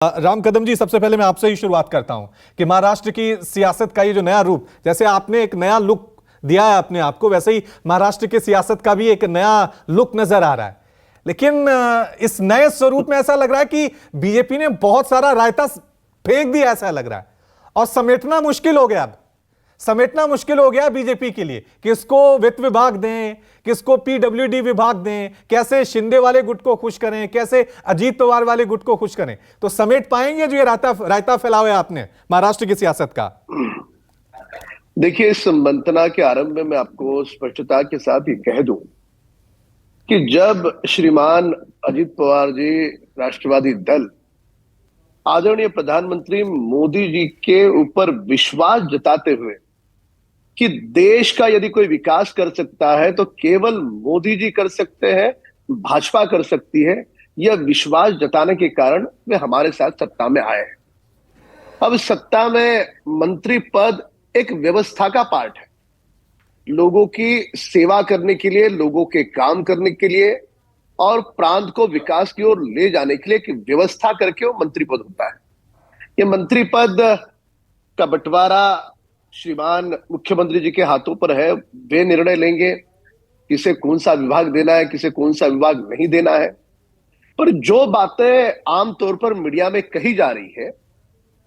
राम कदम जी, सबसे पहले मैं आपसे ही शुरुआत करता हूं कि महाराष्ट्र की सियासत का ये जो नया रूप, जैसे आपने एक नया लुक दिया है अपने आप को, वैसे ही महाराष्ट्र की सियासत का भी एक नया लुक नजर आ रहा है। लेकिन इस नए स्वरूप में ऐसा लग रहा है कि बीजेपी ने बहुत सारा रायता फेंक दिया, ऐसा लग रहा है, और समेटना मुश्किल हो गया। अब समेटना मुश्किल हो गया बीजेपी के लिए, किसको वित्त विभाग दें, किसको पीडब्ल्यूडी विभाग दें, कैसे शिंदे वाले गुट को खुश करें, कैसे अजीत पवार वाले गुट को खुश करें। तो समेट पाएंगे जो ये रायता फैलाओ है आपने महाराष्ट्र की सियासत का? देखिए, इस मंथना के आरंभ में मैं आपको स्पष्टता के साथ ये कह दूं कि जब श्रीमान अजीत पवार जी राष्ट्रवादी दल आदरणीय प्रधानमंत्री मोदी जी के ऊपर विश्वास जताते हुए कि देश का यदि कोई विकास कर सकता है तो केवल मोदी जी कर सकते हैं, भाजपा कर सकती है, यह विश्वास जताने के कारण वे हमारे साथ सत्ता में आए हैं। अब सत्ता में मंत्री पद एक व्यवस्था का पार्ट है, लोगों की सेवा करने के लिए, लोगों के काम करने के लिए और प्रांत को विकास की ओर ले जाने के लिए व्यवस्था करके वो मंत्री पद होता है। ये मंत्री पद का बंटवारा श्रीमान मुख्यमंत्री जी के हाथों पर है। वे निर्णय लेंगे किसे कौन सा विभाग देना है, किसे कौन सा विभाग नहीं देना है। पर जो बातें आमतौर पर मीडिया में कही जा रही है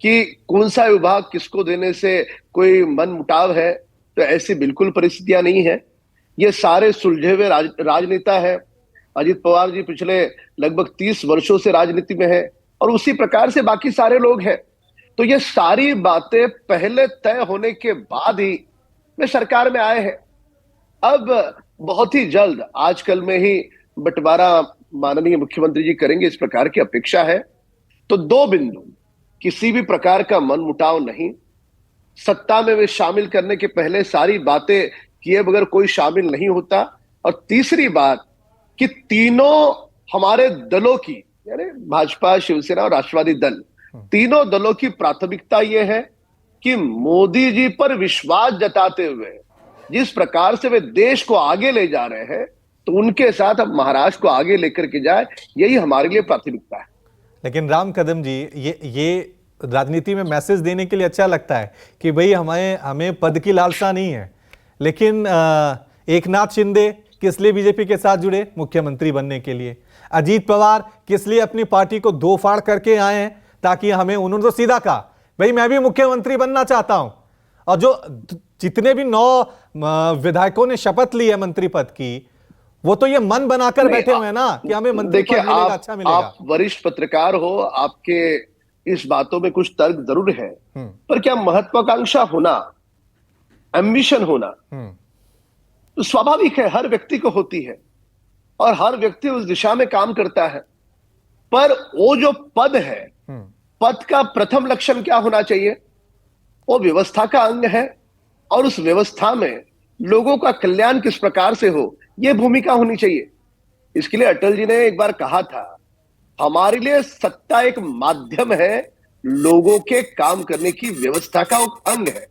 कि कौन सा विभाग किसको देने से कोई मनमुटाव है, तो ऐसी बिल्कुल परिस्थितियां नहीं है। ये सारे सुलझे हुए राजनेता है। अजीत पवार जी पिछले लगभग 30 वर्षों से राजनीति में है और उसी प्रकार से बाकी सारे लोग हैं। तो ये सारी बातें पहले तय होने के बाद ही वे सरकार में आए हैं। अब बहुत ही जल्द आजकल में ही बंटवारा माननीय मुख्यमंत्री जी करेंगे, इस प्रकार की अपेक्षा है। तो दो बिंदु, किसी भी प्रकार का मनमुटाव नहीं, सत्ता में वे शामिल करने के पहले सारी बातें किए बगैर कोई शामिल नहीं होता, और तीसरी बात कि तीनों हमारे दलों की, यानी भाजपा, शिवसेना और राष्ट्रवादी दल, तीनों दलों की प्राथमिकता यह है कि मोदी जी पर विश्वास जताते हुए जिस प्रकार से वे देश को आगे ले जा रहे हैं, तो उनके साथ अब महाराष्ट्र को आगे लेकर के जाए, यही हमारे लिए प्राथमिकता है। लेकिन राम कदम जी, ये राजनीति में मैसेज देने के लिए अच्छा लगता है कि भाई हमें पद की लालसा नहीं है, लेकिन एकनाथ शिंदे किस लिए बीजेपी के साथ जुड़े? मुख्यमंत्री बनने के लिए। अजीत पवार किस लिए अपनी पार्टी को दो फाड़ करके आए हैं? ताकि उन्होंने तो सीधा कहा भाई मैं भी मुख्यमंत्री बनना चाहता हूं। और जो जितने भी 9 विधायकों ने शपथ ली है मंत्री पद की, वो तो ये मन बनाकर बैठे हुए हैं ना कि हमें मंत्री पद मिलेगा, अच्छा मिलेगा। आप वरिष्ठ पत्रकार हो, आपके इस बातों में कुछ तर्क जरूर है, पर क्या महत्वाकांक्षा होना, एम्बिशन होना तो स्वाभाविक है, हर व्यक्ति को होती है और हर व्यक्ति उस दिशा में काम करता है। पर वो जो पद है, पद का प्रथम लक्षण क्या होना चाहिए? वो व्यवस्था का अंग है और उस व्यवस्था में लोगों का कल्याण किस प्रकार से हो, यह भूमिका होनी चाहिए। इसके लिए अटल जी ने एक बार कहा था, हमारे लिए सत्ता एक माध्यम है, लोगों के काम करने की व्यवस्था का अंग है।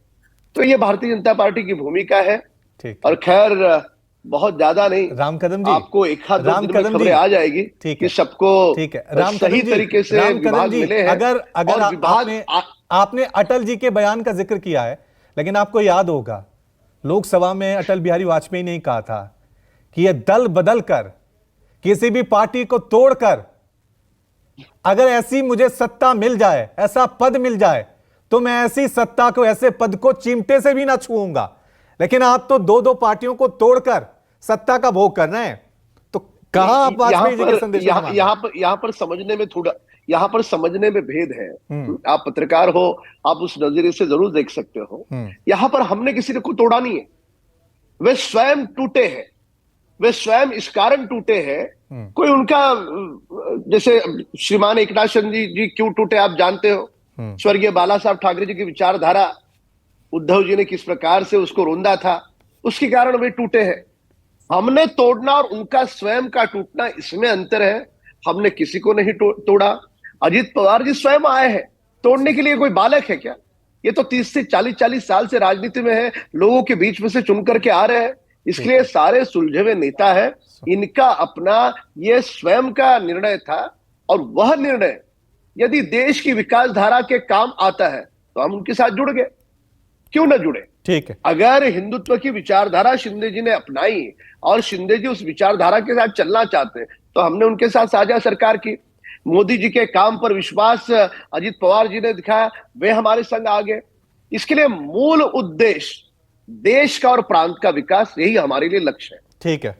तो ये भारतीय जनता पार्टी की भूमिका है। और खैर बहुत ज्यादा नहीं, राम कदम जी, आपको एक हाथ दो दिन में खबरें आ जाएगी कि सबको सही तरीके से विभाग मिले हैं। अगर आपने अटल जी के बयान का जिक्र किया है, लेकिन आपको याद होगा लोकसभा में अटल बिहारी वाजपेयी ने कहा था कि यह दल बदल कर, किसी भी पार्टी को तोड़कर अगर ऐसी मुझे सत्ता मिल जाए, ऐसा पद मिल जाए, तो मैं ऐसी सत्ता को, ऐसे पद को चिमटे से भी ना छूऊंगा। लेकिन आप तो दो पार्टियों को तोड़कर सत्ता का भोग कर रहे हैं। तो कहां आप वाजपेयी जी के संदेश? यहां पर समझने में भेद है। आप पत्रकार हो, आप उस नजरिए से जरूर देख सकते हो। यहां पर हमने किसी को तोड़ा नहीं है, वे स्वयं टूटे हैं। वे स्वयं इस कारण टूटे हैं, कोई उनका, जैसे श्रीमान एकनाथ शिंदे जी क्यों टूटे आप जानते हो। स्वर्गीय बाला साहब ठाकरे जी की विचारधारा, उद्धव जी ने किस प्रकार से उसको रोंदा था, उसके कारण वे टूटे हैं। हमने तोड़ना और उनका स्वयं का टूटना, इसमें अंतर है। हमने किसी को नहीं तोड़ा। अजीत पवार जी स्वयं आए हैं, तोड़ने के लिए कोई बालक है क्या? ये तो 30 से 40 साल से राजनीति में है, लोगों के बीच में से चुन करके आ रहे हैं। इसलिए सारे सुलझे हुए नेता है, इनका अपना ये स्वयं का निर्णय था और वह निर्णय यदि देश की विकास धारा के काम आता है तो हम उनके साथ जुड़ गए, क्यों ना जुड़े। ठीक है। अगर हिंदुत्व की विचारधारा शिंदे जी ने अपनाई और शिंदे जी उस विचारधारा के साथ चलना चाहते तो हमने उनके साथ साझा सरकार की। मोदी जी के काम पर विश्वास अजित पवार जी ने दिखाया, वे हमारे संग आ गए। इसके लिए मूल उद्देश्य देश का और प्रांत का विकास, यही हमारे लिए लक्ष्य है। ठीक है।